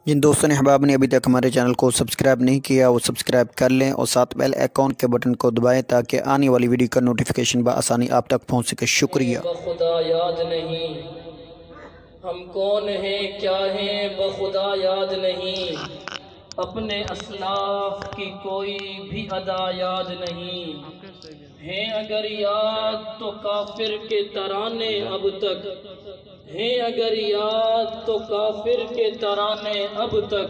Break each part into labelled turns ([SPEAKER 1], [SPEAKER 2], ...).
[SPEAKER 1] جن دوستوں نے احباب نے ابھی تک ہمارے چینل کو سبسکرائب نہیں کیا وہ سبسکرائب کر لیں اور ساتھ بیل آئیکن کے بٹن کو دبائیں تاکہ آنے والی ویڈیو کا نوٹیفیکیشن بآسانی آپ تک پہنچ سکے۔ شکریہ۔
[SPEAKER 2] بخدا یاد نہیں ہم کون ہیں کیا ہیں، بخدا یاد نہیں اپنے اسلاف کی کوئی بھی ادا یاد نہیں ہیں، اگر یاد تو کافر کے ترانے اب تک ہیں، اگر یاد تو کافر کے ترانے اب تک،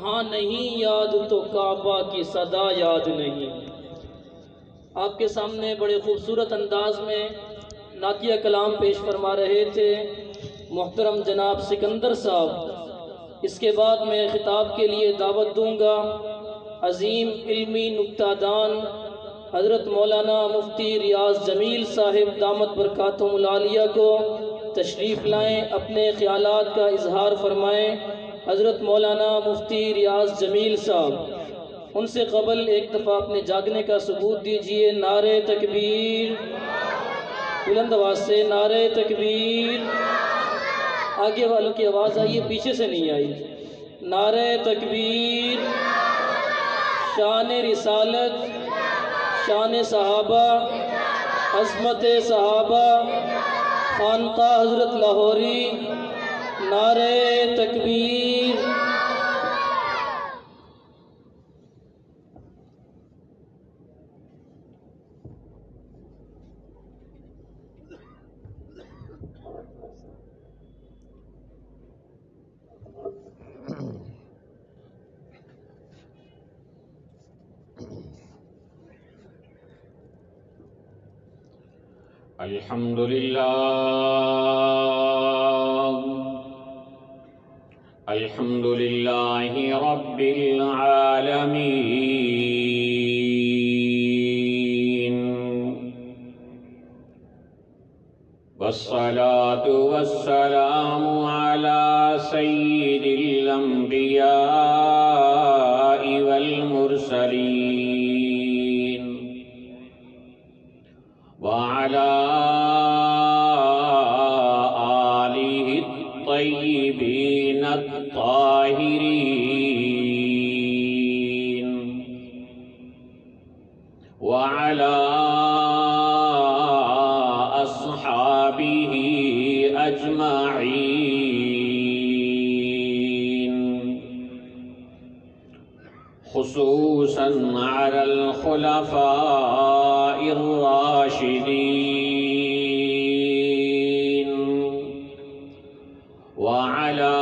[SPEAKER 2] ہاں نہیں یاد تو کعبہ کی صدا یاد نہیں۔ آپ کے سامنے بڑے خوبصورت انداز میں نعتیہ کلام پیش فرما رہے تھے محترم جناب سکندر صاحب۔ اس کے بعد میں خطاب کے لیے دعوت دوں گا عظیم علمی نکتہ دان حضرت مولانا مفتی ریاض جمیل صاحب دامت برکاتہم العالیہ کو، تشریف لائیں، اپنے خیالات کا اظہار فرمائیں۔ حضرت مولانا مفتی ریاض جمیل صاحب، ان سے قبل ایک دفعہ اپنے جاگنے کا ثبوت دیجئے۔ نعرہ تکبیر، بلند آواز سے نعرہ تکبیر۔ آگے والوں کی آواز آئیے، پیچھے سے نہیں آئی۔ نعرہ تکبیر، شان رسالت، شان صحابہ، عظمت صحابہ، خانقاہ حضرت لاہوری، نعرہ تکبیر۔
[SPEAKER 3] الحمدللہ الحمدللہ رب العالمین، والصلاة والسلام على سید الانبیاء والمرسلین، وعلى آلہ الطیبین الطاہرین، وعلى أصحابه أجمعين، خصوصاً على الخلفاء الراشدين، وعلى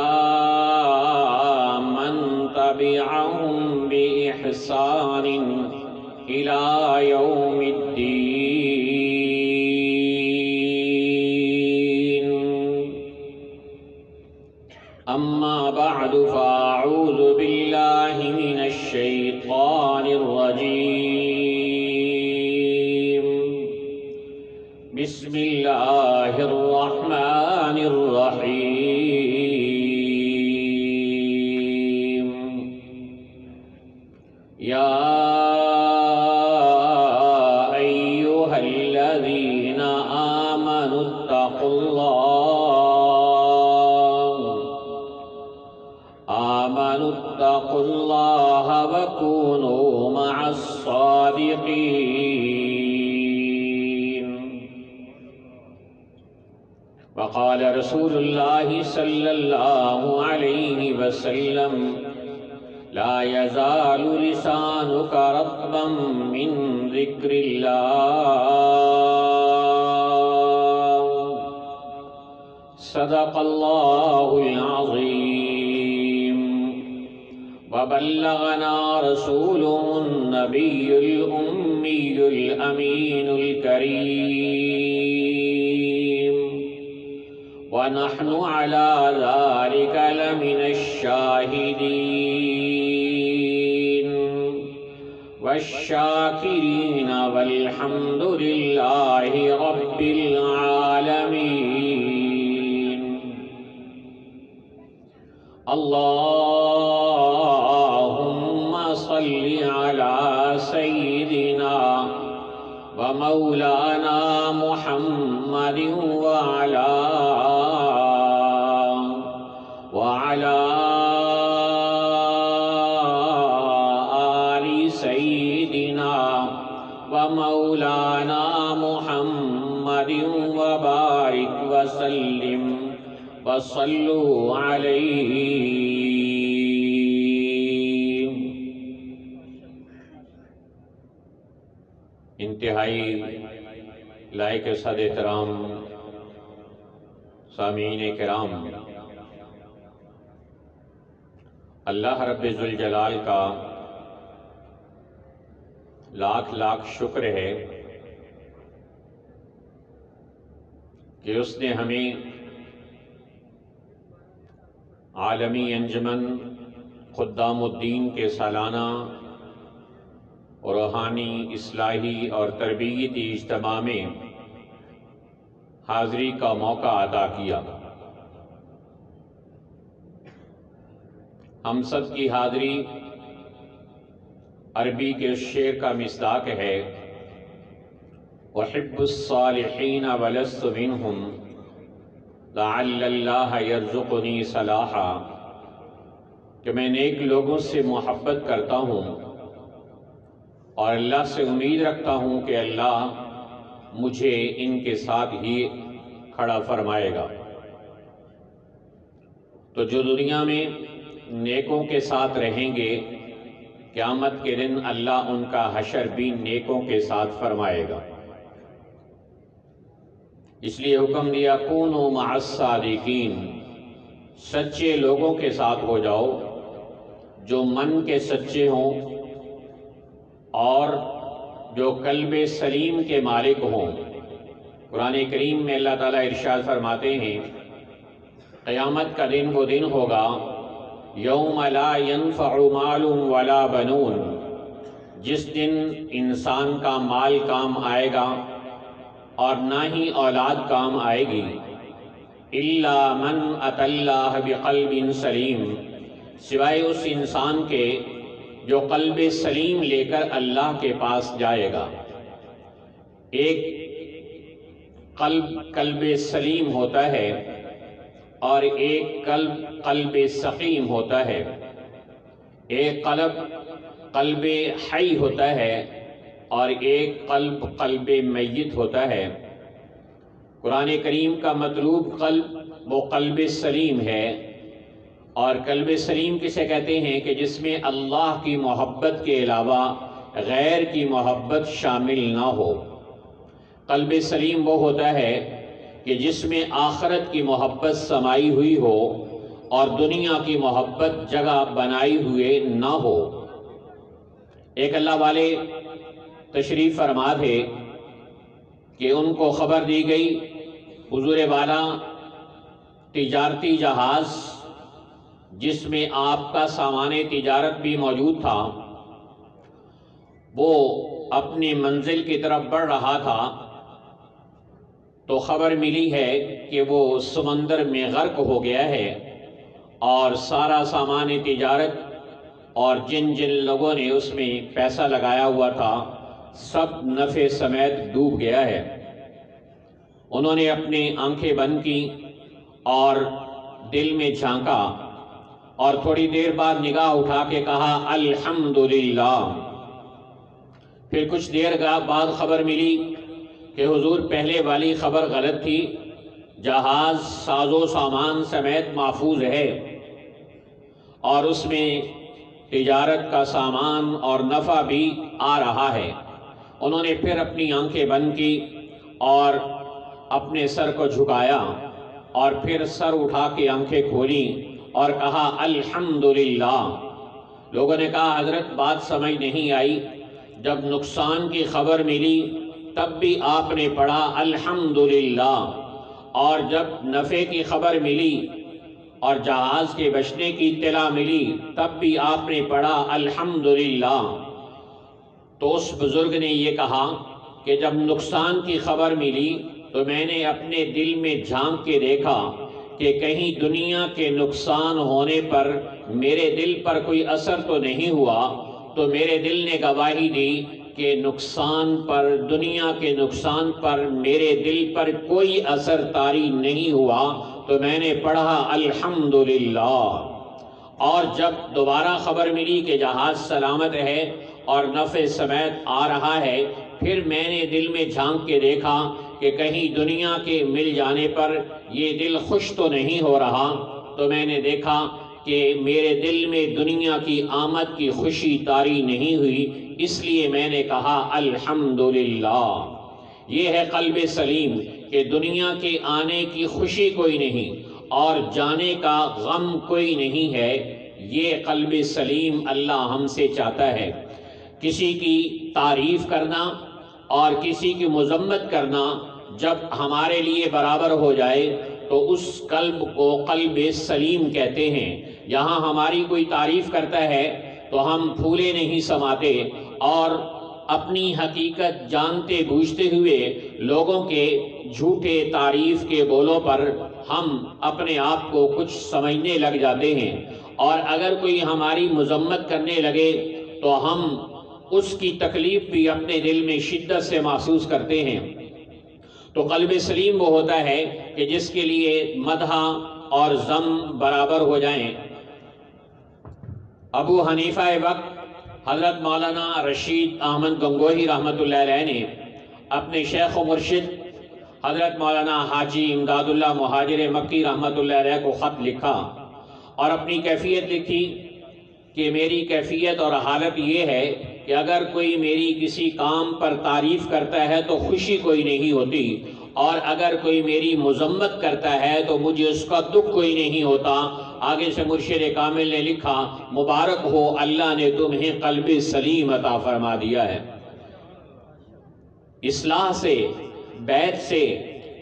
[SPEAKER 3] من تبعهم بإحسان إلى يوم الدين. أما بعد فأعوذ بالله من الشيطان الرجيم. بسم الله الرحمن الرحيم. يا أيها الذين آمنوا اتقوا الله وكونوا مع الصادقين. وقال رسول الله صلى الله عليه وسلم: لا يزال لسانك رطبا من ذكر الله. صدق الله العظيم. وبلغنا رسوله النبي الأمي الأمين الكريم، ونحن على ذلك لمن الشاهدين والشاكرين، والحمد لله رب العالمين. اللهم صل على سيدنا ومولانا محمد وعلى سيدنا ومولانا محمد وبارك وسلم وصلوا عليه۔ انتہائی لائق صد احترام سامعین کرام، اللہ رب ذوالجلال کا لاکھ لاکھ شکر ہے کہ اس نے ہمیں عالمی انجمن خدام الدین کے سالانہ روحانی اصلاحی اور تربیتی اجتماع میں حاضری کا موقع عطا کیا۔ ہم سب کی حاضری عربی کے شعر کا مصداق ہے، احب الصالحین ولست منہم لعل اللہ یرزقنی صلاحا، کہ میں نیک لوگوں سے محبت کرتا ہوں اور اللہ سے امید رکھتا ہوں کہ اللہ مجھے ان کے ساتھ ہی کھڑا فرمائے گا۔ تو جو دنیا میں نیکوں کے ساتھ رہیں گے، قیامت کے دن اللہ ان کا حشر بھی نیکوں کے ساتھ فرمائے گا۔ اس لیے حکم دیا کونوا مع الصادقین، سچے لوگوں کے ساتھ ہو جاؤ جو من کے سچے ہوں اور جو قلب سلیم کے مالک ہوں۔ قرآن کریم میں اللہ تعالیٰ ارشاد فرماتے ہیں قیامت کا دن وہ دن ہوگا یوم لا ينفع مال ولا بنون، جس دن انسان کا مال کام آئے گا اور نہ ہی اولاد کام آئے گی، الا من اتى اللہ بقلب سلیم، سوائے اس انسان کے جو قلب سلیم لے کر اللہ کے پاس جائے گا۔ ایک قلب سلیم ہوتا ہے اور ایک قلب سقیم ہوتا ہے، ایک قلب حی ہوتا ہے اور ایک قلب میت ہوتا ہے۔ قرآن کریم کا مطلوب قلب وہ قلب سلیم ہے، اور قلب سلیم کسے کہتے ہیں کہ جس میں اللہ کی محبت کے علاوہ غیر کی محبت شامل نہ ہو۔ قلب سلیم وہ ہوتا ہے کہ جس میں آخرت کی محبت سمائی ہوئی ہو اور دنیا کی محبت جگہ بنائی ہوئے نہ ہو۔ ایک اللہ والے تشریف فرما تھے کہ ان کو خبر دی گئی حضور والا تجارتی جہاز جس میں آپ کا سامان تجارت بھی موجود تھا، وہ اپنی منزل کی طرف بڑھ رہا تھا، تو خبر ملی ہے کہ وہ سمندر میں غرق ہو گیا ہے اور سارا سامان تجارت اور جن لوگوں نے اس میں پیسہ لگایا ہوا تھا سب نفع سمیت ڈوب گیا ہے۔ انہوں نے اپنی آنکھیں بند کی اور دل میں جھانکا اور تھوڑی دیر بعد نگاہ اٹھا کے کہا الحمدللہ۔ پھر کچھ دیر بعد خبر ملی کہ حضور پہلے والی خبر غلط تھی، جہاز ساز و سامان سمیت محفوظ ہے اور اس میں تجارت کا سامان اور نفع بھی آ رہا ہے۔ انہوں نے پھر اپنی آنکھیں بند کی اور اپنے سر کو جھکایا اور پھر سر اٹھا کے آنکھیں کھولی اور کہا الحمدللہ۔ لوگوں نے کہا حضرت بات سمجھ نہیں آئی، جب نقصان کی خبر ملی تب بھی آپ نے پڑھا الحمدللہ، اور جب نفع کی خبر ملی اور جہاز کے بچنے کی اطلاع ملی تب بھی آپ نے پڑھا الحمدللہ۔ تو اس بزرگ نے یہ کہا کہ جب نقصان کی خبر ملی تو میں نے اپنے دل میں جھانک کے دیکھا کہ کہیں دنیا کے نقصان ہونے پر میرے دل پر کوئی اثر تو نہیں ہوا، تو میرے دل نے گواہی دی کہ دنیا کے نقصان پر میرے دل پر کوئی اثر طاری نہیں ہوا، تو میں نے پڑھا الحمدللہ۔ اور جب دوبارہ خبر ملی کہ جہاز سلامت ہے اور نفع سمیت آ رہا ہے۔ پھر میں نے دل میں جھانک کے دیکھا کہ کہیں دنیا کے مل جانے پر یہ دل خوش تو نہیں ہو رہا، تو میں نے دیکھا کہ میرے دل میں دنیا کی آمد کی خوشی طاری نہیں ہوئی، اس لیے میں نے کہا الحمدللہ۔ یہ ہے قلب سلیم کہ دنیا کے آنے کی خوشی کوئی نہیں اور جانے کا غم کوئی نہیں ہے۔ یہ قلب سلیم اللہ ہم سے چاہتا ہے۔ کسی کی تعریف کرنا اور کسی کی مذمت کرنا جب ہمارے لیے برابر ہو جائے تو اس قلب کو قلب سلیم کہتے ہیں۔ یہاں ہماری کوئی تعریف کرتا ہے تو ہم پھولے نہیں سماتے اور اپنی حقیقت جانتے بوجھتے ہوئے لوگوں کے جھوٹے تعریف کے بولوں پر ہم اپنے آپ کو کچھ سمجھنے لگ جاتے ہیں، اور اگر کوئی ہماری مذمت کرنے لگے تو ہم اس کی تکلیف بھی اپنے دل میں شدت سے محسوس کرتے ہیں۔ تو قلب سلیم وہ ہوتا ہے کہ جس کے لیے مدح اور ذم برابر ہو جائیں۔ ابو حنیفہ وقت حضرت مولانا رشید احمد گنگوہی رحمۃ اللہ علیہ نے اپنے شیخ و مرشد حضرت مولانا حاجی امداد اللہ مہاجر مکی رحمۃ اللہ علیہ کو خط لکھا اور اپنی کیفیت لکھی کہ میری کیفیت اور حالت یہ ہے کہ اگر کوئی میری کسی کام پر تعریف کرتا ہے تو خوشی کوئی نہیں ہوتی، اور اگر کوئی میری مذمت کرتا ہے تو مجھے اس کا دکھ کوئی نہیں ہوتا۔ آگے سے مرشد کامل نے لکھا مبارک ہو اللہ نے تمہیں قلب سلیم عطا فرما دیا ہے۔ اصلاح سے، بیت سے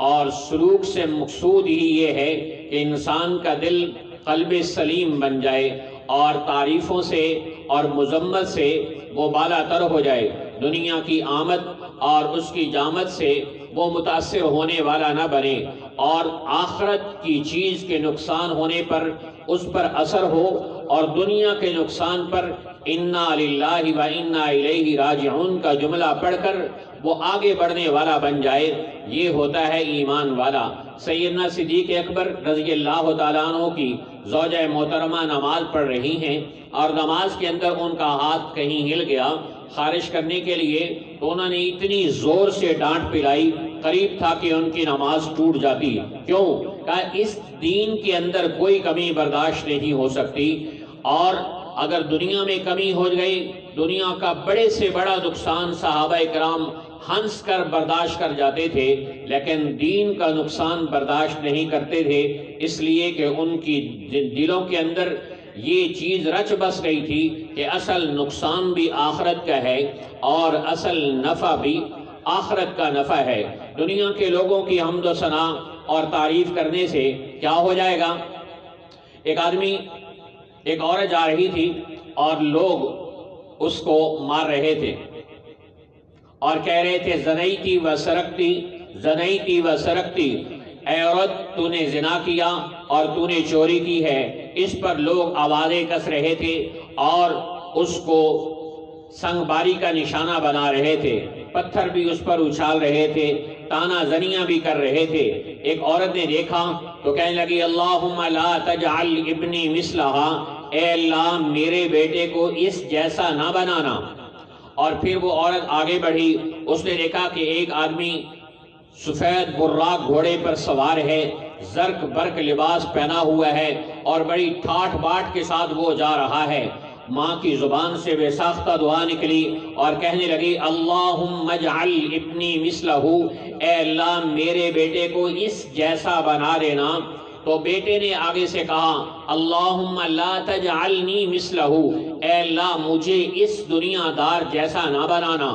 [SPEAKER 3] اور سلوک سے مقصود ہی یہ ہے کہ انسان کا دل قلب سلیم بن جائے اور تعریفوں سے اور مذمت سے وہ بالا تر ہو جائے، دنیا کی آمد اور اس کی جامد سے وہ متاثر ہونے والا نہ بنے، اور آخرت کی چیز کے نقصان ہونے پر اس پر اثر ہو، اور دنیا کے نقصان پر انا للہ و انا الیہ راجعون کا جملہ پڑھ کر وہ آگے بڑھنے والا بن جائے۔ یہ ہوتا ہے ایمان والا۔ سیدنا صدیق اکبر رضی اللہ تعالیٰ عنہ کی زوجہ محترمہ نماز پڑھ رہی ہیں اور نماز کے اندر ان کا ہاتھ کہیں ہل گیا، خارج کرنے کے لیے تو انہوں نے اتنی زور سے ڈانٹ پلائی، قریب تھا کہ ان کی نماز ٹوٹ جاتی۔ کیوں؟ کہا اس دین کے اندر کوئی کمی برداشت نہیں ہو سکتی، اور اگر دنیا میں کمی ہو گئی، دنیا کا بڑے سے بڑا نقصان صحابہ کرام ہنس کر برداشت کر جاتے تھے، لیکن دین کا نقصان برداشت نہیں کرتے تھے، اس لیے کہ ان کی دلوں کے اندر یہ چیز رچ بس گئی تھی کہ اصل نقصان بھی آخرت کا ہے اور اصل نفع بھی آخرت کا نفع ہے۔ دنیا کے لوگوں کی حمد و ثنا اور تعریف کرنے سے کیا ہو جائے گا؟ ایک عورت جا رہی تھی اور لوگ اس کو مار رہے تھے اور کہہ رہے تھے زنیتی و سرقتی، زنیتی و سرقتی، اے عورت تو نے زنا کیا اور تو نے چوری کی ہے۔ اس پر لوگ آوازیں کس رہے تھے اور اس کو سنگ باری کا نشانہ بنا رہے تھے، پتھر بھی اس پر اچھال رہے تھے، تانا زنیاں بھی کر رہے تھے۔ ایک عورت نے دیکھا تو کہنے لگی اللہم لا تجعل ابنی مثلہا، اے اللہ میرے بیٹے کو اس جیسا نہ بنانا۔ اور پھر وہ عورت آگے بڑھی، اس نے دیکھا کہ ایک آدمی سفید براق گھوڑے پر سوار ہے، زرق برق لباس پہنا ہوا ہے اور بڑی ٹھاٹ باٹ کے ساتھ وہ جا رہا ہے۔ ماں کی زبان سے بے ساختہ دعا نکلی اور کہنے لگی اللہم اجعل ابنی مثلہ، اے اللہ میرے بیٹے کو اس جیسا بنا دینا۔ تو بیٹے نے آگے سے کہا اللہم لا تجعلنی مثلہ، اے اللہ مجھے اس دنیا دار جیسا نہ بنانا۔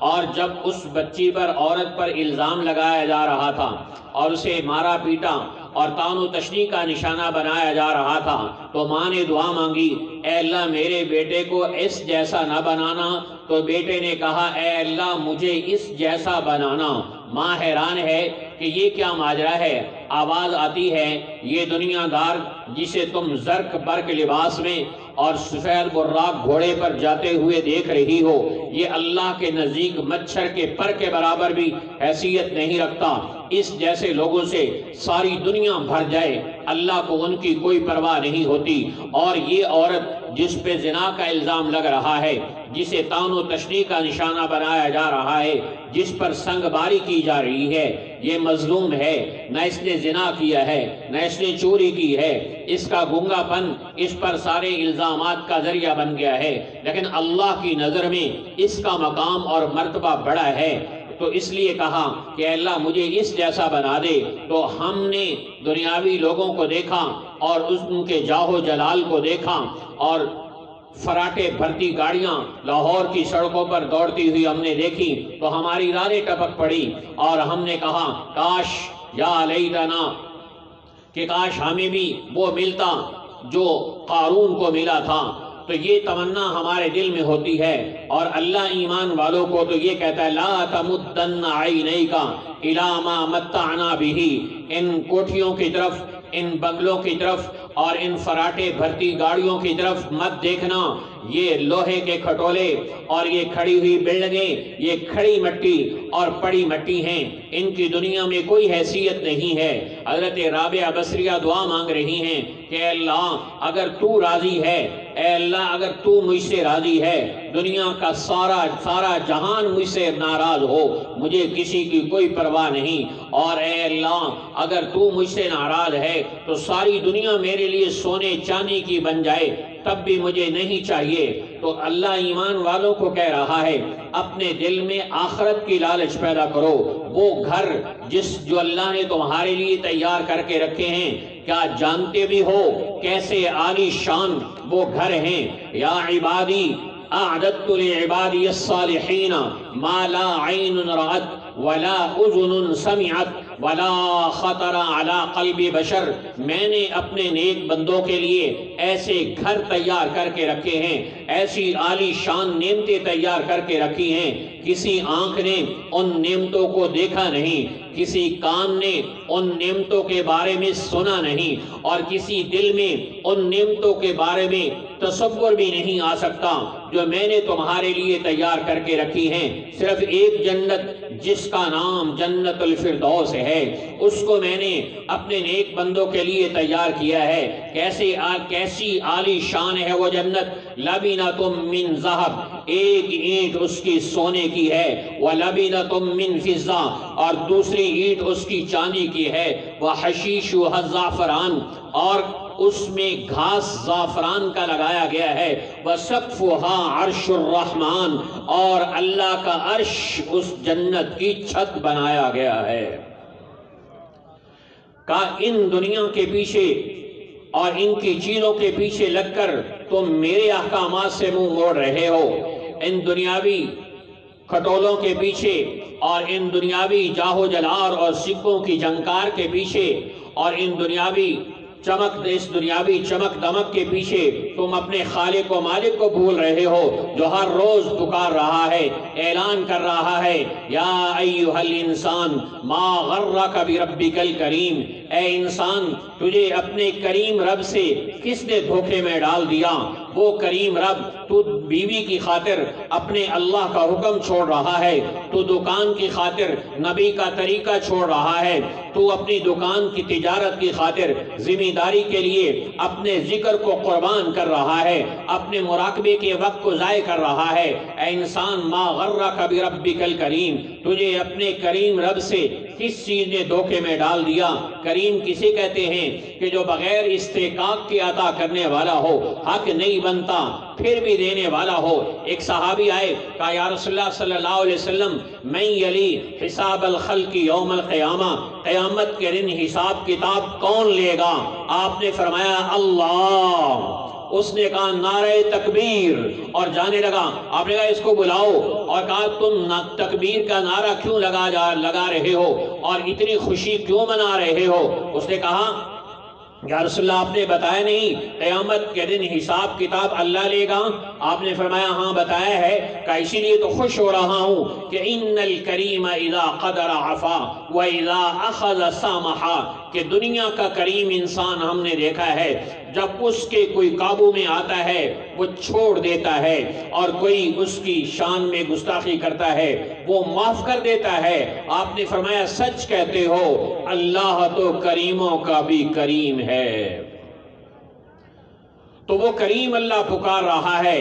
[SPEAKER 3] اور جب اس بچی پر، عورت پر الزام لگایا جا رہا تھا اور اسے مارا پیٹا اور طعن و تشنیع کا نشانہ بنایا جا رہا تھا تو ماں نے دعا مانگی اے اللہ میرے بیٹے کو اس جیسا نہ بنانا۔ تو بیٹے نے کہا اے اللہ مجھے اس جیسا بنانا۔ ماں حیران ہے کہ یہ کیا ماجرا ہے۔ آواز آتی ہے یہ دنیا دار جسے تم زرق برق لباس میں اور سفید براق گھوڑے پر جاتے ہوئے دیکھ رہی ہو، یہ اللہ کے نزدیک مچھر کے پر کے برابر بھی حیثیت نہیں رکھتا۔ اس جیسے لوگوں سے ساری دنیا بھر جائے، اللہ کو ان کی کوئی پرواہ نہیں ہوتی۔ اور یہ عورت جس پہ زنا کا الزام لگ رہا ہے، جسے طعن و تشنیع کا نشانہ بنایا جا رہا ہے، جس پر سنگ باری کی جا رہی ہے، یہ مظلوم ہے، نہ اس نے زنا کیا ہے، نہ اس نے چوری کی ہے، اس کا گنگا پن اس پر سارے الزامات کا ذریعہ بن گیا ہے، لیکن اللہ کی نظر میں اس کا مقام اور مرتبہ بڑا ہے۔ تو اس لیے کہا کہ اللہ مجھے اس جیسا بنا دے۔ تو ہم نے دنیاوی لوگوں کو دیکھا اور ان کے جاہ و جلال کو دیکھا، اور فراٹے بھرتی گاڑیاں لاہور کی سڑکوں پر دوڑتی ہوئی ہم نے دیکھی تو ہماری رانیں ٹپک پڑی، اور ہم نے کہا کاش یا لیتنا، کہ کاش ہمیں بھی وہ ملتا جو قارون کو ملا تھا۔ تو یہ تمنا ہمارے دل میں ہوتی ہے، اور اللہ ایمان والوں کو تو یہ کہتا ہے لا تمدن عینیک الی ما متعنا بہ، ان کوٹھیوں کی طرف، ان بنگلوں کی طرف اور ان فراٹے بھرتی گاڑیوں کی طرف مت دیکھنا۔ یہ لوہے کے کھٹولے اور یہ کھڑی ہوئی بلڈنگیں، یہ کھڑی مٹی اور پڑی مٹی ہیں، ان کی دنیا میں کوئی حیثیت نہیں ہے۔ حضرت رابعہ بصریہ دعا مانگ رہی ہیں کہ اے اللہ اگر تو راضی ہے، اے اللہ اگر تو مجھ سے راضی ہے، دنیا کا سارا جہان مجھ سے ناراض ہو، مجھے کسی کی کوئی پرواہ نہیں، اور اے اللہ اگر تو مجھ سے ناراض ہے تو ساری دنیا میرے لیے سونے چاندی کی بن جائے تب بھی مجھے نہیں چاہیے۔ تو اللہ ایمان والوں کو کہہ رہا ہے اپنے دل میں آخرت کی لالچ پیدا کرو۔ وہ گھر جو اللہ نے تمہارے لیے تیار کر کے رکھے ہیں، کیا جانتے بھی ہو کیسے عالی شان وہ گھر ہیں؟ یا عبادی اعددت لعبادی الصالحین ما لا عین رأت ولا اذن سمعت ولا خطر علی قلب بشر، میں نے اپنے نیک بندوں کے لیے ایسے گھر تیار کر کے رکھے ہیں، ایسی عالی شان نعمتیں تیار کر کے رکھی ہیں، کسی آنکھ نے ان نعمتوں کو دیکھا نہیں، کسی کان نے ان نعمتوں کے بارے میں سنا نہیں، اور کسی دل میں ان نعمتوں کے بارے میں تصور بھی نہیں آ سکتا جو میں نے تمہارے لیے تیار کر کے رکھی ہیں۔ صرف ایک جنت جس کا نام جنت الفردوس ہے، اس کو میں نے اپنے نیک بندوں کے لیے تیار کیا ہے۔ کیسی عالی شان ہے وہ جنت، لبنۃ من ذہب، ایک اینٹ اس کی سونے کی ہے، وَلَبِنَةٌ مِّن فِضَّةٍ، اور دوسری اینٹ اس کی چاندی کی ہے، وَحَشِيشُهَا الزَّعْفَرَانُ، اور اس میں گھاس زعفران کا لگایا گیا ہے، وَسَقْفُهَا عَرْشُ الرَّحْمَٰنِ، اور اللہ کا عرش اس جنت کی چھت بنایا گیا ہے۔ ان دنیا کے پیچھے اور ان کی چیزوں کے پیچھے لگ کر تم میرے احکامات سے منہ موڑ رہے ہو، ان دنیاوی کھٹولوں کے پیچھے اور ان دنیاوی جاہ و جلال اور سکوں کی جھنکار کے پیچھے اور ان دنیاوی چمک دمک کے پیچھے تم اپنے خالق و مالک کو بھول رہے ہو، جو ہر روز پکار رہا ہے، اعلان کر رہا ہے یا ایھا الانسان ما غرک بربک الکریم، اے انسان تجھے اپنے کریم رب سے کس نے دھوکے میں ڈال دیا؟ وہ کریم رب، تو بیوی کی خاطر اپنے اللہ کا حکم چھوڑ رہا ہے، تو دکان کی خاطر نبی کا طریقہ چھوڑ رہا ہے، تو اپنی دکان کی تجارت کی خاطر ذمہ داری کے لیے اپنے ذکر کو قربان کر رہا ہے، اپنے مراقبے کے وقت کو ضائع کر رہا ہے۔ اے انسان ما غرک بربک الکریم، تجھے اپنے کریم رب سے کس چیز نے دھوکے میں ڈال دیا؟ کریم کسے کہتے ہیں کہ جو بغیر استحقاق کے عطا کرنے والا ہو، حق نہیں بنتا پھر بھی دینے والا ہو۔ ایک صحابی آئے، کہا یا رسول اللہ صلی اللہ علیہ وسلم من یلی حساب الخلق یوم القیامہ، قیامت کے دن حساب کتاب کون لے گا؟ آپ نے فرمایا اللہ۔ اس نے کہا نعرہ تکبیر، اور جانے لگا۔ آپ نے کہا اس کو بلاؤ، اور کہا تم تکبیر کا نعرہ کیوں لگا رہے ہو اور اتنی خوشی کیوں منا رہے ہو؟ اس نے کہا یا رسول اللہ آپ نے بتایا نہیں قیامت کے دن حساب کتاب اللہ لے گا؟ آپ نے فرمایا ہاں بتایا ہے، کہ اسی لیے تو خوش ہو رہا ہوں کہ ان الکریم اذا قدر عفا واذا اخذ سامحا، کہ دنیا کا کریم انسان ہم نے دیکھا ہے جب اس کے کوئی قابو میں آتا ہے وہ چھوڑ دیتا ہے، اور کوئی اس کی شان میں گستاخی کرتا ہے وہ معاف کر دیتا ہے۔ آپ نے فرمایا سچ کہتے ہو، اللہ تو کریموں کا بھی کریم ہے۔ تو وہ کریم اللہ پکار رہا ہے،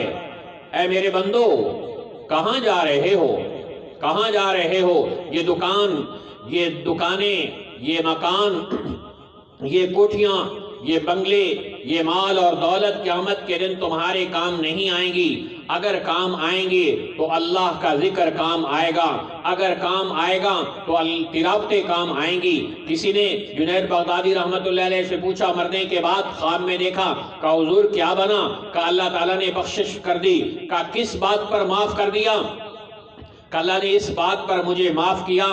[SPEAKER 3] اے میرے بندو کہاں جا رہے ہو، کہاں جا رہے ہو؟ یہ دکان، یہ دکانیں، یہ مکان، یہ کوٹھیاں، یہ بنگلے، یہ مال اور دولت قیامت کے دن تمہارے کام نہیں آئیں گی۔ اگر کام آئیں گے تو اللہ کا ذکر کام آئے گا، اگر کام آئے گا تو تلاوتیں کام آئیں گی۔ کسی نے جنید بغدادی رحمت اللہ علیہ سے پوچھا مرنے کے بعد، خواب میں دیکھا، کہا حضور کیا بنا؟ کہا اللہ تعالیٰ نے بخشش کر دی۔ کہا کس بات پر معاف کر دیا؟ کہا اللہ نے اس بات پر مجھے معاف کیا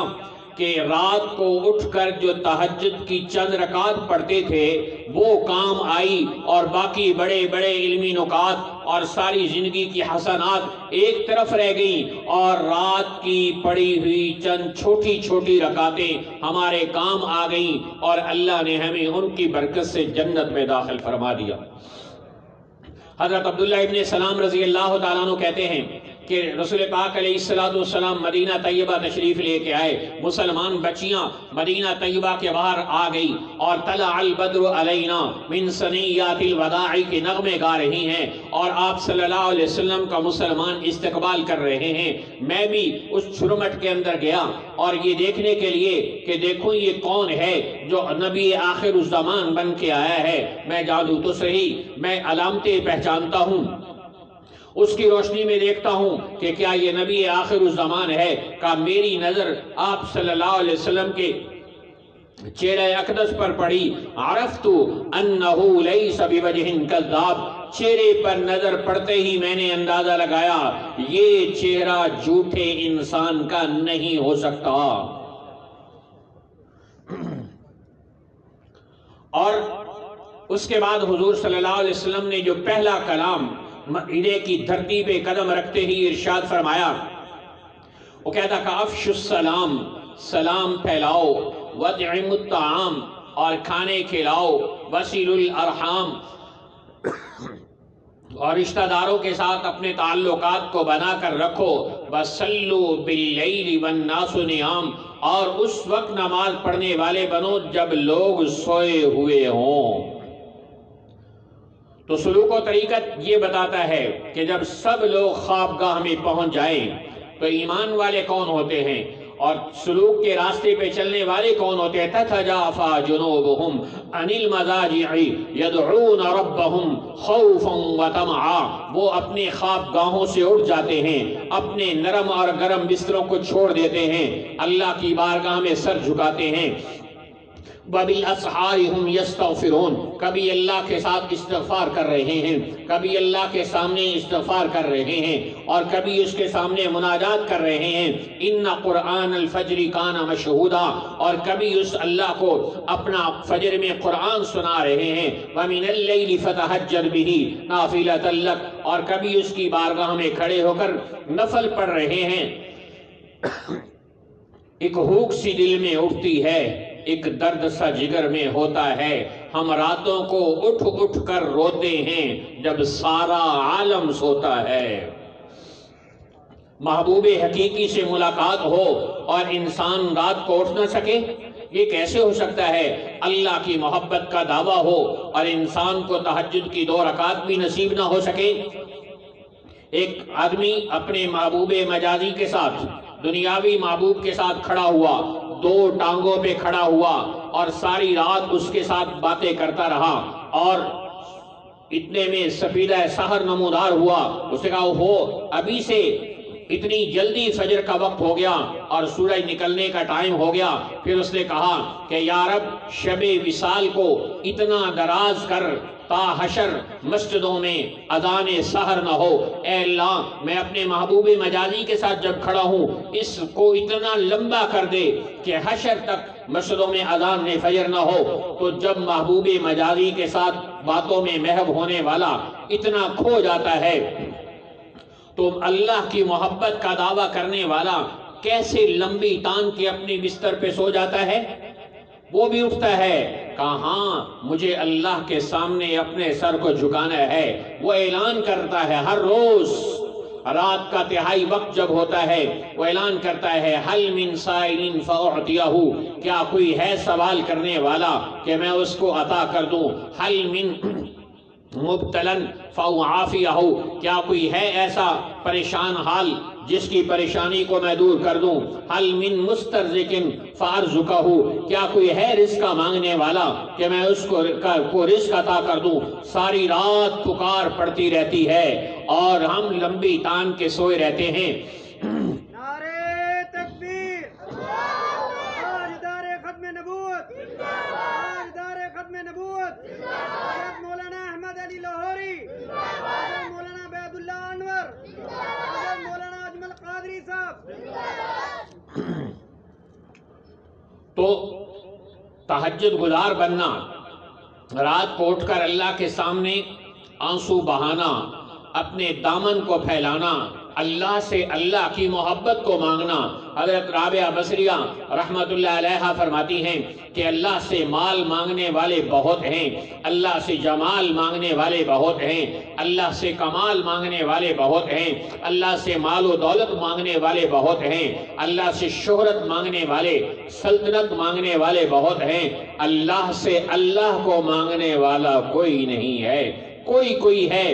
[SPEAKER 3] کہ رات کو اٹھ کر جو تہجد کی چند رکعت پڑھتے تھے وہ کام آئی، اور باقی بڑے بڑے علمی نکات اور ساری زندگی کی حسنات ایک طرف رہ گئیں، اور رات کی پڑھی ہوئی چند چھوٹی چھوٹی رکعتیں ہمارے کام آ گئیں، اور اللہ نے ہمیں ان کی برکت سے جنت میں داخل فرما دیا۔ حضرت عبداللہ ابن سلام رضی اللہ تعالیٰ عنہ کہتے ہیں کہ رسول پاک علیہ السلام مدینہ طیبہ تشریف لے کے آئے، مسلمان بچیاں مدینہ طیبہ کے باہر آ گئی، اور طلع البدر علینا من ثنیات الوداع کے نغمے گا رہی ہیں، اور آپ صلی اللہ علیہ وسلم کا مسلمان استقبال کر رہے ہیں۔ میں بھی اس چھرمٹ کے اندر گیا، اور یہ دیکھنے کے لیے کہ دیکھو یہ کون ہے جو نبی آخر الزمان بن کے آیا ہے۔ میں جادو تو صحیح، میں علامتیں پہچانتا ہوں، اس کی روشنی میں دیکھتا ہوں کہ کیا یہ نبی آخر الزمان ہے۔ کہ میری نظر آپ صلی اللہ علیہ وسلم کے چہرہ اقدس پر پڑی، عرفت انہو لیس بوجہ کذاب، چہرے پر نظر پڑتے ہی میں نے اندازہ لگایا یہ چہرہ جھوٹے انسان کا نہیں ہو سکتا۔ اور اس کے بعد حضور صلی اللہ علیہ وسلم نے جو پہلا کلام مدینے کی دھرتی پہ قدم رکھتے ہی ارشاد فرمایا، وہ کہتا کہ افشوا السلام، سلام پھیلاؤ، وادعموا الطعام، اور کھانے کھلاؤ، وصلوا الارحام، اور رشتہ داروں کے ساتھ اپنے تعلقات کو بنا کر رکھو، وصلوا باللیل والناس نیام، اور اس وقت نماز پڑھنے والے بنو جب لوگ سوئے ہوئے ہوں۔ تو سلوک و طریقت یہ بتاتا ہے کہ جب سب لوگ خوابگاہ میں پہنچ جائیں تو ایمان والے کون ہوتے ہیں، اور سلوک کے راستے پہ چلنے والے کون ہوتے ہیں؟ تتجافا جنوبہم عن المضاجع یدعون ربہم خوفا وطمعا، وہ اپنے خوابگاہوں سے اٹھ جاتے ہیں، اپنے نرم اور گرم بستروں کو چھوڑ دیتے ہیں، اللہ کی بارگاہ میں سر جھکاتے ہیں۔ وَبِالْأَسْحَارِ هُمْ يَسْتَغْفِرُونَ، کبھی اللہ کے ساتھ استغفار کر رہے ہیں، کبھی اللہ کے سامنے استغفار کر رہے ہیں، اور کبھی اس کے سامنے مناجات کر رہے ہیں، اِنَّ قُرْآنَ الْفَجْرِ كَانَ مَشْهُودًا، اور کبھی اس اللہ کو اپنا فجر میں قرآن سنا رہے ہیں، وَمِنَ اللَّيْلِ فَتَهَجَّدْ بِهِ نَافِلَةً لَكَ، اور کبھی اس کی بارگاہ میں کھڑے ہو کر نفل پڑھ رہے ہیں۔ ایک بھوک سی دل میں اٹھتی ہے، ایک درد سا جگر میں ہوتا ہے، ہم راتوں کو اٹھ اٹھ کر روتے ہیں جب سارا عالم سوتا ہے۔ محبوب حقیقی سے ملاقات ہو اور انسان رات کو اٹھ نہ سکے، یہ کیسے ہو سکتا ہے؟ اللہ کی محبت کا دعویٰ ہو اور انسان کو تہجد کی 2 رکعت بھی نصیب نہ ہو سکے۔ ایک آدمی اپنے محبوب مجازی کے ساتھ، دنیاوی محبوب کے ساتھ کھڑا ہوا، 2 ٹانگوں پہ کھڑا ہوا، اور ساری رات اس کے ساتھ باتیں کرتا رہا، اور اتنے میں سفیدہ سحر نمودار ہوا۔ اس نے کہا ہو ابھی سے اتنی جلدی فجر کا وقت ہو گیا اور سورج نکلنے کا ٹائم ہو گیا۔ پھر اس نے کہا کہ یا رب شب وصال کو اتنا دراز کر تا حشر مسجدوں میں اذان سحر نہ ہو، اے اللہ میں اپنے محبوب مجازی کے ساتھ جب کھڑا ہوں اس کو اتنا لمبا کر دے کہ حشر تک مسجدوں میں اذان فجر نہ ہو۔ تو جب محبوب مجازی کے ساتھ باتوں میں محو ہونے والا اتنا کھو جاتا ہے تو اللہ کی محبت کا دعویٰ کرنے والا کیسے لمبی تان کے اپنی بستر پہ سو جاتا ہے؟ وہ بھی اٹھتا ہے کہا ہاں مجھے اللہ کے سامنے اپنے سر کو جھکانا ہے. وہ اعلان کرتا ہے ہر روز رات کا تہائی وقت جب ہوتا ہے وہ اعلان کرتا ہے حل من سائل فاعطیہ، کیا کوئی ہے سوال کرنے والا کہ میں اس کو عطا کر دوں. حل من مبتلن فاعافیہ، کیا کوئی ہے ایسا پریشان حال جس کی پریشانی کو میں دور کر دوں. حل من مسترزقن فارزقہ، کیا کوئی ہے رزق کا مانگنے والا کہ میں اس کو رزق عطا کر دوں. ساری رات پکار پڑتی رہتی ہے اور ہم لمبی تان کے سوئے رہتے ہیں.
[SPEAKER 4] نعرے تکبیر، تاجدار ختم نبوت، تاجدار ختم نبوت حضرت مولانا احمد علی لاہوری، حضرت مولانا عبید اللہ انور، حضرت مولانا اجمل قادری صاحب.
[SPEAKER 3] تو تہجد گزار بننا، رات کو اٹھ کر اللہ کے سامنے آنسو بہانا، اپنے دامن کو پھیلانا، اللہ سے اللہ کی محبت کو مانگنا. حضرت رابعہ بصریہ رحمت اللہ علیہا فرماتی ہیں کہ اللہ سے مال مانگنے والے بہت ہیں، اللہ سے جمال مانگنے والے بہت ہیں، اللہ سے کمال مانگنے والے بہت ہیں، اللہ سے مال و دولت مانگنے والے بہت ہیں، اللہ سے شہرت مانگنے والے، سلطنت مانگنے والے بہت ہیں. اللہ سے اللہ کو مانگنے والا کوئی نہیں ہے. کوئی ہے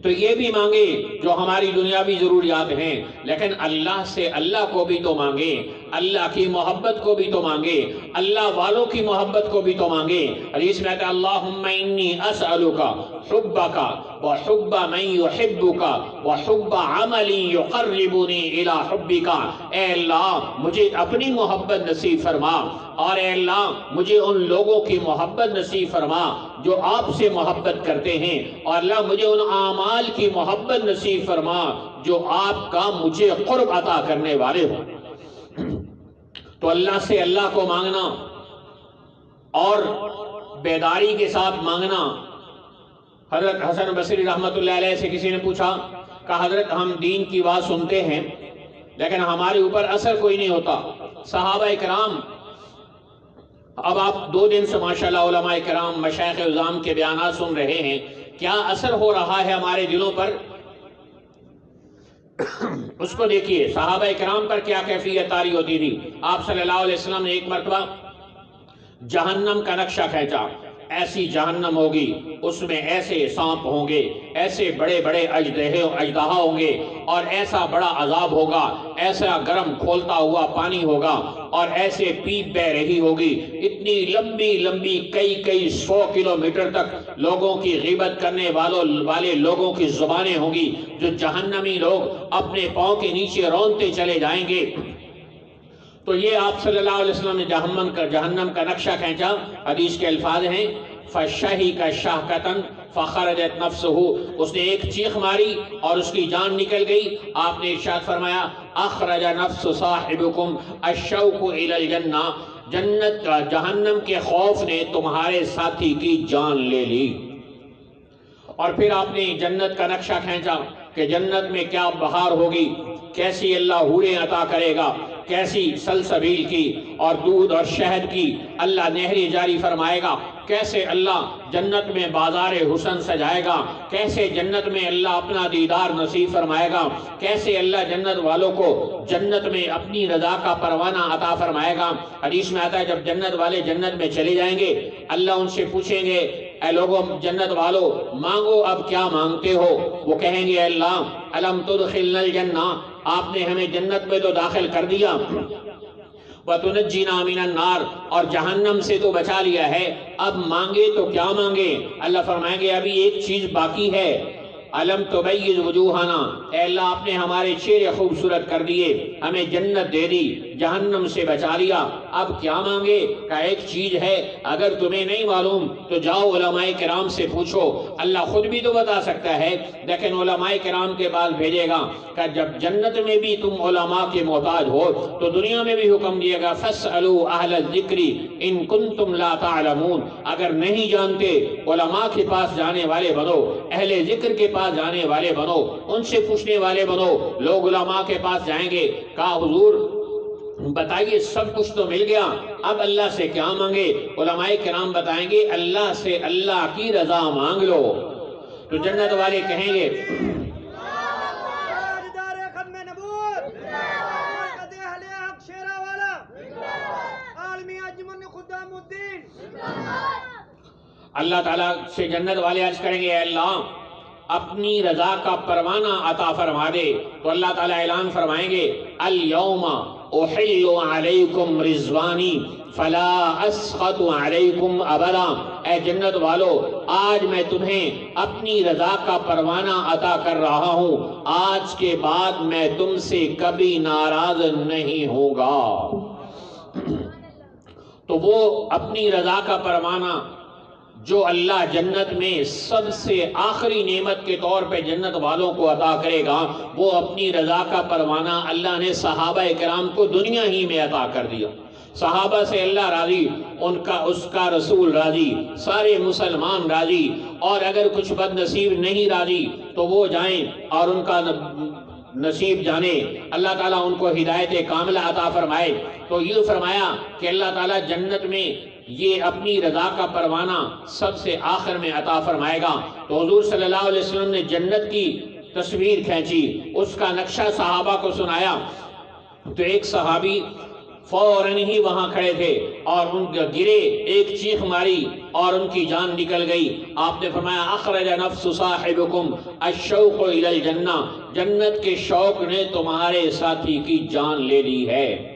[SPEAKER 3] تو یہ بھی مانگے جو ہماری دنیاوی ضروریات ہیں، لیکن اللہ سے اللہ کو بھی تو مانگے، اللہ کی محبت کو بھی تو مانگے، اللہ والوں کی محبت کو بھی تو مانگے. حدیث میں کہتا ہے اللہم انی اسألک حبک وحب من یحبک وحب عمل یقربنی الی حبک. اے اللہ مجھے اپنی محبت نصیب فرما، اور اے اللہ مجھے ان لوگوں کی محبت نصیب فرما جو آپ سے محبت کرتے ہیں، اور اللہ مجھے ان اعمال کی محبت نصیب فرما جو آپ کا مجھے قرب عطا کرنے والے ہوں. تو اللہ سے اللہ کو مانگنا اور بیداری کے ساتھ مانگنا. حضرت حسن بصری رحمت اللہ علیہ سے کسی نے پوچھا کہ حضرت ہم دین کی بات سنتے ہیں لیکن ہمارے اوپر اثر کوئی نہیں ہوتا. صحابہ کرام، اب آپ 2 دن سے ماشاءاللہ علماء کرام مشایخ عظام کے بیانات سن رہے ہیں، کیا اثر ہو رہا ہے ہمارے دلوں پر؟ اس کو دیکھیے صحابہ کرام پر کیا کیفیت طاری ہوتی تھی. آپ صلی اللہ علیہ وسلم نے ایک مرتبہ جہنم کا نقشہ کھینچا. ایسی جہنم ہوگی، اس میں ایسے سانپ ہوں گے، ایسے بڑے بڑے اژدہا ہوں گے، اور ایسا بڑا عذاب ہوگا، ایسا گرم کھولتا ہوا پانی ہوگا، اور ایسے پیپ بہ رہی ہوگی. اتنی لمبی لمبی کئی 100 کلومیٹر تک لوگوں کی غیبت کرنے والے لوگوں کی زبانیں ہوں گی، جو جہنمی لوگ اپنے پاؤں کے نیچے رونتے چلے جائیں گے. تو یہ آپ صلی اللہ علیہ وسلم نے جہنم کا نقشہ کھینچا. حدیث کے الفاظ ہیں فَشَّهِكَ شَهْكَةً فَخَرَجَتْ نَفْسُهُ، اس نے ایک چیخ ماری اور اس کی جان نکل گئی. آپ نے ارشاد فرمایا اخرج نفس صاحبكم الشوق الى الجنہ، جہنم کے خوف نے تمہارے ساتھی کی جان لے لی. اور پھر آپ نے جنت کا نقشہ کھینچا کہ جنت میں کیا بہار ہوگی، کیسی اللہ حوریں عطا کرے گا، کیسی سلسبیل کی اور دودھ اور شہد کی اللہ نہریں جاری فرمائے گا، کیسے اللہ جنت میں بازار حسن سجائے گا، کیسے جنت میں اللہ اپنا دیدار نصیب فرمائے گا، کیسے اللہ جنت والوں کو جنت میں اپنی رضا کا پروانہ عطا فرمائے گا. حدیث میں آتا ہے جب جنت والے جنت میں چلے جائیں گے، اللہ ان سے پوچھیں گے اے لوگوں جنت والو مانگو اب کیا مانگتے ہو. وہ کہیں گے اللہ الم تدخلنا الجنہ، آپ نے ہمیں جنت میں تو داخل کر دیا، وَتُنَجِّنَا مِنَ النَّارِ، اور جہنم سے تو بچا لیا ہے، اب مانگے تو کیا مانگے. اللہ فرمائیں گے ابھی ایک چیز باقی ہے. علم تبیض وجوہنا، اے اللہ آپ نے ہمارے چہرے خوبصورت کر دیے، ہمیں جنت دے دی، جہنم سے بچا لیا، اب کیا مانگے؟ کہ ایک چیز ہے، اگر تمہیں نہیں معلوم تو جاؤ علماء کرام سے پوچھو. اللہ خود بھی تو بتا سکتا ہے لیکن علماء کرام کے پاس بھیجے گا کہ جب جنت میں بھی تم علماء کے محتاج ہو تو دنیا میں بھی حکم دیے گا فَاسْأَلُوا أَهْلَ الذِّكْرِ إِن كُنتُمْ لَا تَعْلَمُونَ، اگر نہیں جانتے علماء کے پاس جانے والے بنو، اہل ذکر کے پاس جانے والے بنو، ان سے پوچھنے والے بنو. لوگ علماء کے پاس جائیں گے، کہا حضور بتائیے سب کچھ تو مل گیا، اب اللہ سے کیا مانگے؟ علماء کرام بتائیں گے اللہ سے اللہ کی رضا مانگ لو، تو جنت والے کہیں گے
[SPEAKER 4] تاجدار ختم نبوت مرکز اہل حق شیرہ والا عالمی انجمن خدام الدین،
[SPEAKER 3] اللہ تعالیٰ سے جنت والے عرض کریں گے اے اللہ اپنی رضا کا پروانہ عطا فرما دے، تو اللہ تعالیٰ اعلان فرمائیں گے الیوم احل علیکم رضوانی فلا اسخط علیکم ابدا، اے جنت والو آج میں تمہیں اپنی رضا کا پروانہ عطا کر رہا ہوں، آج کے بعد میں تم سے کبھی ناراض نہیں ہوں گا۔ تو وہ اپنی رضا کا پروانہ جو اللہ جنت میں سب سے آخری نعمت کے طور پہ جنت والوں کو عطا کرے گا، وہ اپنی رضا کا پروانہ اللہ نے صحابہ کرام کو دنیا ہی میں عطا کر دیا۔ صحابہ سے اللہ راضی، اس کا رسول راضی، سارے مسلمان راضی، اور اگر کچھ بد نصیب نہیں راضی تو وہ جائیں اور ان کا نصیب جانے، اللہ تعالیٰ ان کو ہدایت کاملہ عطا فرمائے۔ تو یہ فرمایا کہ اللہ تعالیٰ جنت میں یہ اپنی رضا کا پروانہ سب سے آخر میں عطا فرمائے گا۔ تو حضور صلی اللہ علیہ وسلم نے جنت کی تصویر کھینچی، اس کا نقشہ صحابہ کو سنایا، تو ایک صحابی فوراً ہی وہاں کھڑے تھے اور ان کے گرے، ایک چیخ ماری اور ان کی جان نکل گئی۔ آپ نے فرمایا اخرج نفس صاحبکم الشوق الی الجنہ، جنت کے شوق نے تمہارے ساتھی کی جان لے لی ہے۔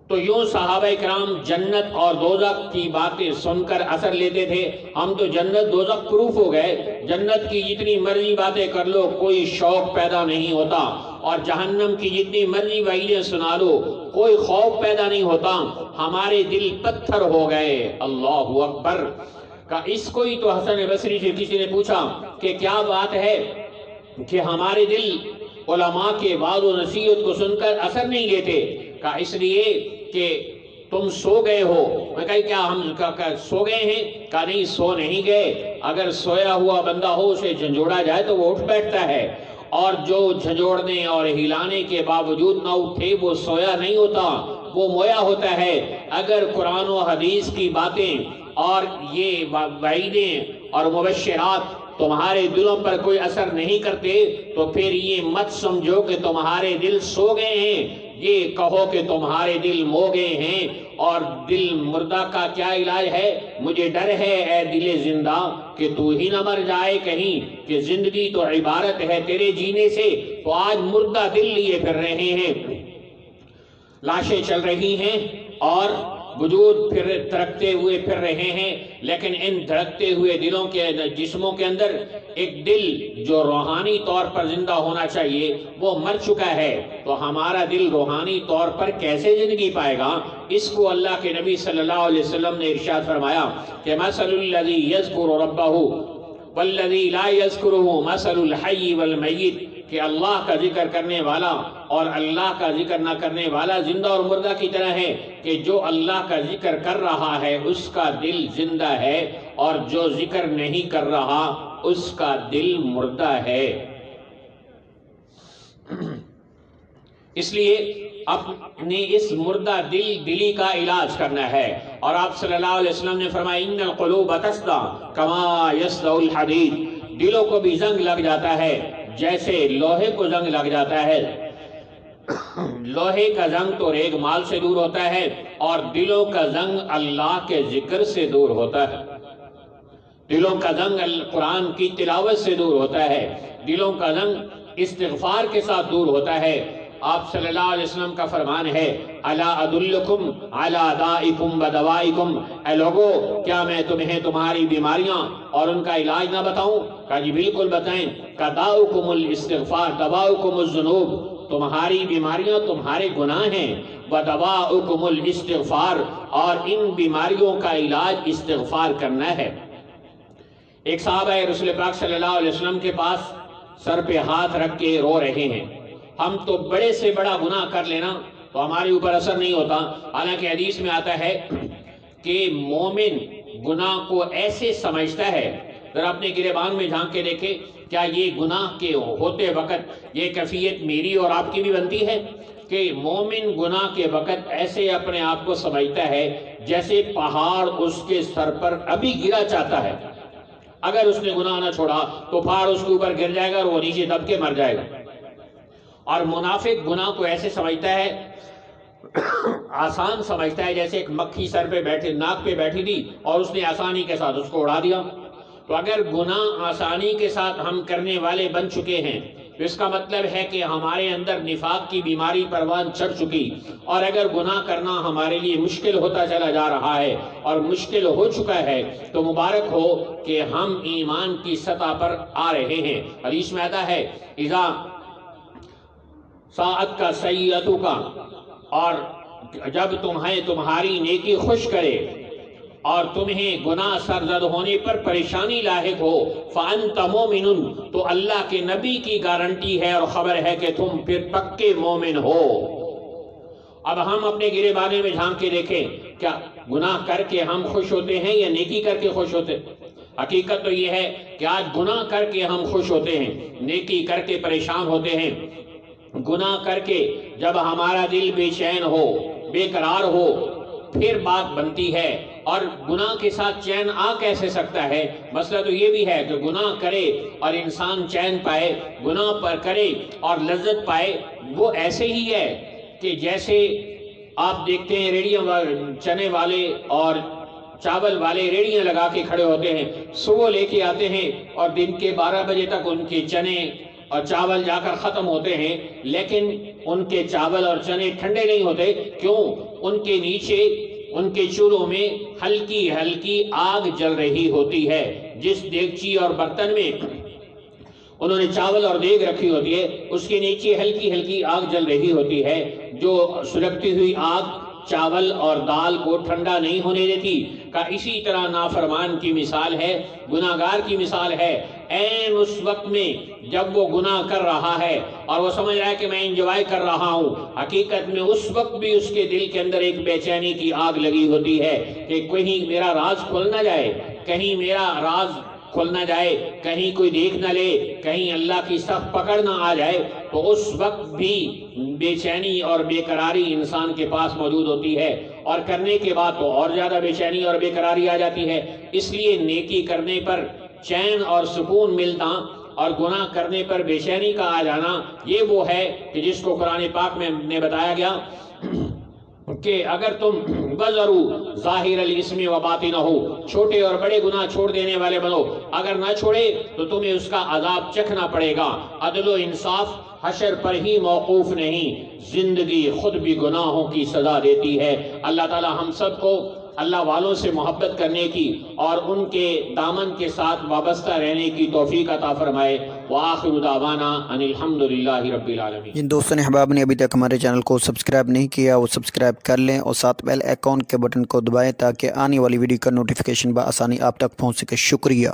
[SPEAKER 3] تو یوں صحابہ کرام جنت اور دوزخ کی باتیں سن کر اثر لیتے تھے۔ ہم تو جنت دوزخ پروف ہو گئے، جنت کی جتنی مرضی باتیں کر لو کوئی شوق پیدا نہیں ہوتا، اور جہنم کی جتنی مرضی وعیدیں سنا لو کوئی خوف پیدا نہیں ہوتا، ہمارے دل پتھر ہو گئے۔ اللہ اکبر کا اس کو ہی تو حسن بصری سے کسی نے پوچھا کہ کیا بات ہے کہ ہمارے دل علماء کے وعظ و نصیحت کو سن کر اثر نہیں لیتے؟ کہا اس لیے کہ تم سو گئے ہو۔ میں کہا کیا ہم سو گئے ہیں؟ کہا نہیں، سو نہیں گئے، اگر سویا ہوا بندہ ہو اسے جھنجھوڑا جائے تو وہ اٹھ بیٹھتا ہے، اور جو جھنجھوڑنے اور ہلانے کے باوجود نہ اٹھے وہ سویا نہیں ہوتا، وہ مویا ہوتا ہے۔ اگر قرآن و حدیث کی باتیں اور یہ وعیدیں اور مبشرات تمہارے دلوں پر کوئی اثر نہیں کرتے تو پھر یہ مت سمجھو کہ تمہارے دل سو گئے ہیں، یہ کہو کہ تمہارے دل مو گئے ہیں۔ اور دل مردہ کا کیا علاج ہے؟ مجھے ڈر ہے اے دل زندہ کہ تو ہی نہ مر جائے کہیں، کہ زندگی تو عبارت ہے تیرے جینے سے، تو آج مردہ دل لیے پھر رہے ہیں، لاشیں چل رہی ہیں اور وجود پھر دھڑکتے ہوئے پھر رہے ہیں، لیکن ان دھڑکتے ہوئے دلوں کے جسموں کے اندر ایک دل جو روحانی طور پر زندہ ہونا چاہیے وہ مر چکا ہے۔ تو ہمارا دل روحانی طور پر کیسے زندگی پائے گا؟ اس کو اللہ کے نبی صلی اللہ علیہ وسلم نے ارشاد فرمایا کہ مثل الذی یذکر ربہ والذی لا یذکرہ مثل الحی والمیت، کہ اللہ کا ذکر کرنے والا اور اللہ کا ذکر نہ کرنے والا زندہ اور مردہ کی طرح ہے، کہ جو اللہ کا ذکر کر رہا ہے اس کا دل زندہ ہے، اور جو ذکر نہیں کر رہا اس کا دل مردہ ہے۔ اس لیے اپنے اس مردہ دلی کا علاج کرنا ہے، اور آپ صلی اللہ علیہ وسلم نے فرمایا ان القلوب تصدع کما یصدع الحدید، دلوں کو بھی زنگ لگ جاتا ہے جیسے لوہے کو زنگ لگ جاتا ہے۔ لوہے کا زنگ تو ریگ مال سے دور ہوتا ہے، اور دلوں کا زنگ اللہ کے ذکر سے دور ہوتا ہے، دلوں کا زنگ قرآن کی تلاوت سے دور ہوتا ہے، دلوں کا زنگ استغفار کے ساتھ دور ہوتا ہے۔ آپ صلی اللہ علیہ وسلم کا فرمان ہے الا ادلکم علی دائکم بدوائکم، اے لوگو کیا میں تمہیں تمہاری بیماریاں اور ان کا علاج نہ بتاؤں؟ کہا جی بالکل بتائیں۔ کہ داؤکم الاستغفار دواؤکم الذنوب، تمہاری بیماریاں تمہارے گناہ ہیں، ودواؤکم الاستغفار، اور ان بیماریوں کا علاج استغفار کرنا ہے۔ ایک صحابہ رسول پاک صلی اللہ علیہ وسلم کے پاس سر پہ ہاتھ رکھ کے رو رہے ہیں۔ ہم تو بڑے سے بڑا گناہ کر لینا تو ہمارے اوپر اثر نہیں ہوتا، حالانکہ حدیث میں آتا ہے کہ مومن گناہ کو ایسے سمجھتا ہے ذرا اپنے گریبان میں جھانک کے دیکھیں، کیا یہ گناہ کے ہوتے وقت یہ کیفیت میری اور آپ کی بھی بنتی ہے کہ مومن گناہ کے وقت ایسے اپنے آپ کو سمجھتا ہے جیسے پہاڑ اس کے سر پر ابھی گرا چاہتا ہے، اگر اس نے گناہ نہ چھوڑا تو پہاڑ اس کے اوپر گر جائے گا اور وہ نیچے دب کے مر جائے گا۔ اور منافق گناہ کو ایسے سمجھتا ہے، آسان سمجھتا ہے، جیسے ایک مکھی سر پہ بیٹھے ناک پہ بیٹھی تھی اور اس نے آسانی کے ساتھ اس کو اڑا دیا۔ تو اگر گناہ آسانی کے ساتھ ہم کرنے والے بن چکے ہیں تو اس کا مطلب ہے کہ ہمارے اندر نفاق کی بیماری پروان چڑھ چکی، اور اگر گناہ کرنا ہمارے لیے مشکل ہوتا چلا جا رہا ہے اور مشکل ہو چکا ہے تو مبارک ہو کہ ہم ایمان کی سطح پر آ رہے ہیں۔ حدیث میں آتا ہے اذا ساعت کا سیئتو کا، اور جب تمہاری نیکی خوش کرے اور تمہیں گناہ سرزد ہونے پر پریشانی لاحق ہو، فَأَنْتَ مُؤْمِنٌ، تو اللہ کے نبی کی گارنٹی ہے اور خبر ہے کہ تم پھر پکے مومن ہو۔ اب ہم اپنے گریبانے میں جھانک کے دیکھیں، کیا گناہ کر کے ہم خوش ہوتے ہیں یا نیکی کر کے خوش ہوتے ہیں؟ حقیقت تو یہ ہے کہ آج گناہ کر کے ہم خوش ہوتے ہیں، نیکی کر کے پریشان ہوتے ہیں۔ گناہ کر کے جب ہمارا دل بے چین ہو، بے قرار ہو، پھر بات بنتی ہے۔ اور گناہ کے ساتھ چین آ کیسے سکتا ہے؟ مسئلہ تو یہ بھی ہے کہ گناہ کرے اور انسان چین پائے، گناہ پر کرے اور لذت پائے، وہ ایسے ہی ہے کہ جیسے آپ دیکھتے ہیں ریڑیاں چنے والے اور چاول والے ریڑیاں لگا کے کھڑے ہوتے ہیں، صبح لے کے آتے ہیں اور دن کے 12 بجے تک ان کے چنے اور چاول جا کر ختم ہوتے ہیں، لیکن ان کے چاول اور چنے ٹھنڈے نہیں ہوتے۔ کیوں؟ ان کے نیچے ان کے چولہوں میں ہلکی ہلکی آگ جل رہی ہوتی ہے۔ جس دیگچی اور برتن میں انہوں نے چاول اور دیگ رکھی ہوتی ہے اس کے نیچے ہلکی ہلکی آگ جل رہی ہوتی ہے، جو سلگتی ہوئی آگ چاول اور دال کو ٹھنڈا نہیں ہونے دیتی۔ کا اسی طرح نافرمان کی مثال ہے، گناہگار کی مثال ہے۔ این اس وقت میں جب وہ گناہ کر رہا ہے اور وہ سمجھ رہا ہے کہ میں انجوائے کر رہا ہوں، حقیقت میں اس وقت بھی اس کے دل کے اندر ایک بے چینی کی آگ لگی ہوتی ہے کہ کہیں میرا راز کھل نہ جائے، کہیں میرا راز کھل نہ جائے، کہیں کوئی دیکھ نہ لے، کہیں اللہ کی سخت پکڑ نہ آ جائے۔ تو اس وقت بھی بے چینی اور بے قراری انسان کے پاس موجود ہوتی ہے، اور کرنے کے بعد تو اور زیادہ بے چینی اور بے قراری آ جاتی ہے۔ اس لیے نیکی کرنے پر چین اور سکون ملتا اور گناہ کرنے پر بے چینی کا آ جانا، یہ وہ ہے کہ جس کو قرآن پاک میں نے بتایا گیا کہ اگر تم وَذَرُوا ظَاهِرَ الْإِثْمِ وَبَاطِنَهُ، چھوٹے اور بڑے گناہ چھوڑ دینے والے بنو، اگر نہ چھوڑے تو تمہیں اس کا عذاب چکھنا پڑے گا۔ عدل و انصاف حشر پر ہی موقوف نہیں، زندگی خود بھی گناہوں کی سزا دیتی ہے۔ اللہ تعالی ہم سب کو اللہ والوں سے محبت کرنے کی اور ان کے دامن کے ساتھ وابستہ رہنے کی توفیق عطا فرمائے۔ وآخر دعوانا ان الحمدللہ رب العالمین۔
[SPEAKER 1] جن دوستوں نے احباب نے ابھی تک ہمارے چینل کو سبسکرائب نہیں کیا وہ سبسکرائب کر لیں اور ساتھ بیل آئیکن کے بٹن کو دبائیں تاکہ آنے والی ویڈیو کا نوٹیفیکیشن بآسانی آپ تک پہنچ سکے۔ شکریہ۔